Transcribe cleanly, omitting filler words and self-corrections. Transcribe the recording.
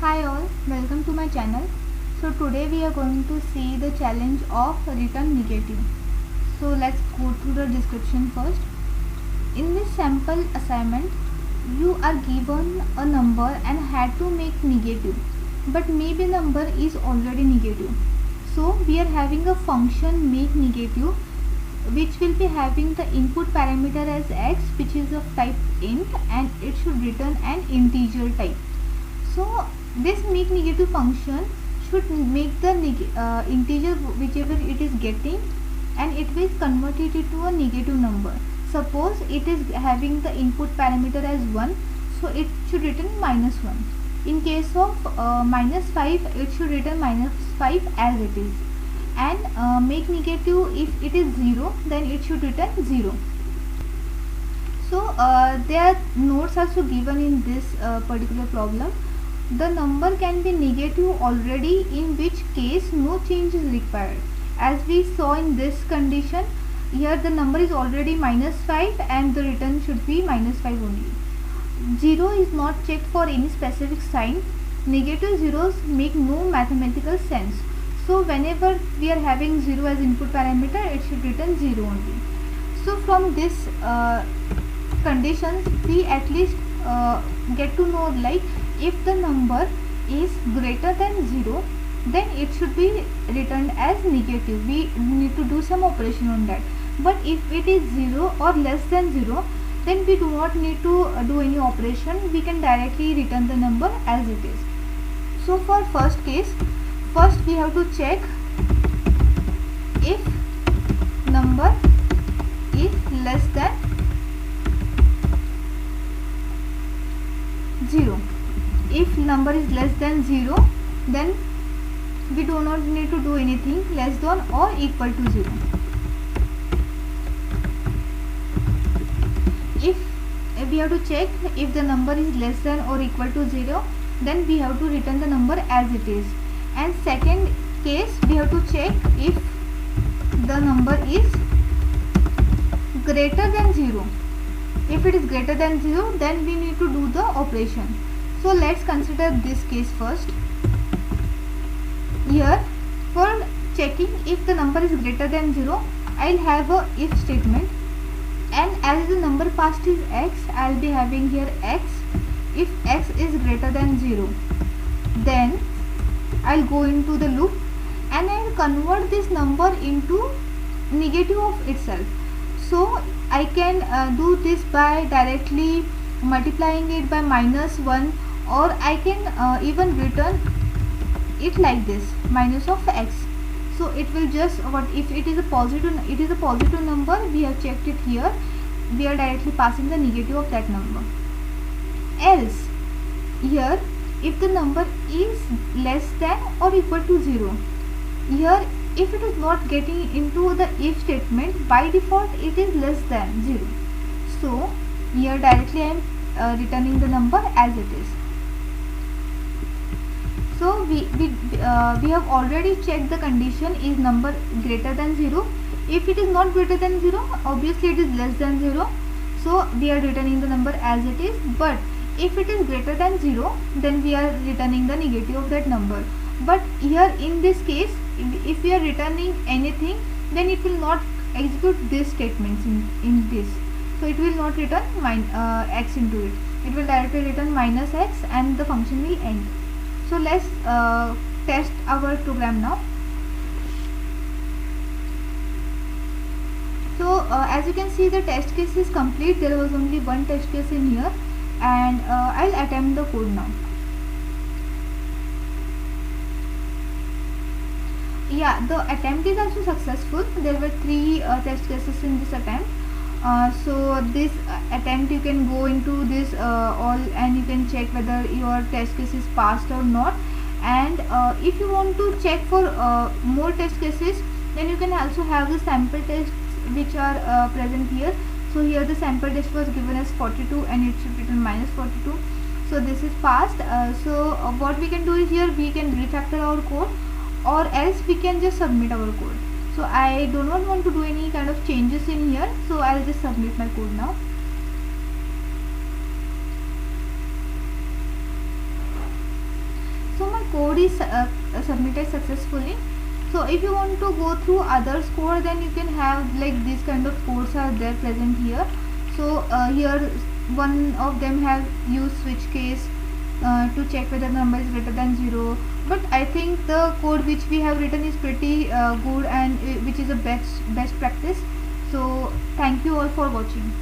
Hi all, welcome to my channel. So today we are going to see the challenge of return negative. So let's go through the description first. In this sample assignment, you are given a number and had to make negative, but maybe number is already negative. So we are having a function make negative which will be having the input parameter as x, which is of type int, and it should return an integer type. So this make negative function should make the integer whichever it is getting, and it will convert it into a negative number. Suppose it is having the input parameter as 1, so it should return -1. In case of -5, it should return -5 as it is, and make negative, if it is 0, then it should return 0. So there are notes also given in this particular problem. The number can be negative already, in which case no change is required. As we saw in this condition, here the number is already -5 and the return should be -5 only. 0 is not checked for any specific sign. Negative zeros make no mathematical sense. So whenever we are having 0 as input parameter, it should return 0 only. So from this conditions, we at least get to know, like, if the number is greater than 0, then it should be returned as negative. We need to do some operation on that. But if it is 0 or less than 0, then we do not need to do any operation. We can directly return the number as it is. So for first case, first we have to check if number is less than 0. If number is less than 0, then we do not need to do anything. Less than or equal to 0. If we have to check if the number is less than or equal to 0, then we have to return the number as it is. And second case, we have to check if the number is greater than 0. If it is greater than 0, then we need to do the operation. So let's consider this case first. Here, for checking if the number is greater than 0, I'll have a if statement, and as the number passed is x, I'll be having here x. If x is greater than 0, then I'll go into the loop and I'll convert this number into negative of itself. So I can do this by directly multiplying it by -1, or I can even return it like this, minus of x. So it will just, what if it is a positive, it is a positive number, we have checked it here, we are directly passing the negative of that number. Else, here if the number is less than or equal to 0, here if it is not getting into the if statement, by default it is less than 0. So here directly I am returning the number as it is. So we have already checked the condition, is number greater than 0. If it is not greater than 0, obviously it is less than 0. So we are returning the number as it is. But if it is greater than 0, then we are returning the negative of that number. But here in this case, if we are returning anything, then it will not execute these statements in this. So it will not return x into it. It will directly return -x and the function will end. So let's test our program now. So as you can see, the test case is complete. There was only one test case in here, and I'll attempt the code now. Yeah, the attempt is also successful. There were 3 test cases in this attempt. So this attempt, you can go into this all and you can check whether your test case is passed or not. And if you want to check for more test cases, then you can also have the sample tests which are present here. So here the sample test was given as 42 and it should return -42. So this is passed. So what we can do is, here we can refactor our code, or else we can just submit our code. So I do not want to do any kind of changes in here, so I'll just submit my code now. code is submitted successfully. So if you want to go through others code, then you can have like these kind of codes are there present here. So here one of them have used switch case to check whether the number is greater than 0, but I think the code which we have written is pretty good, and which is a best practice. So thank you all for watching.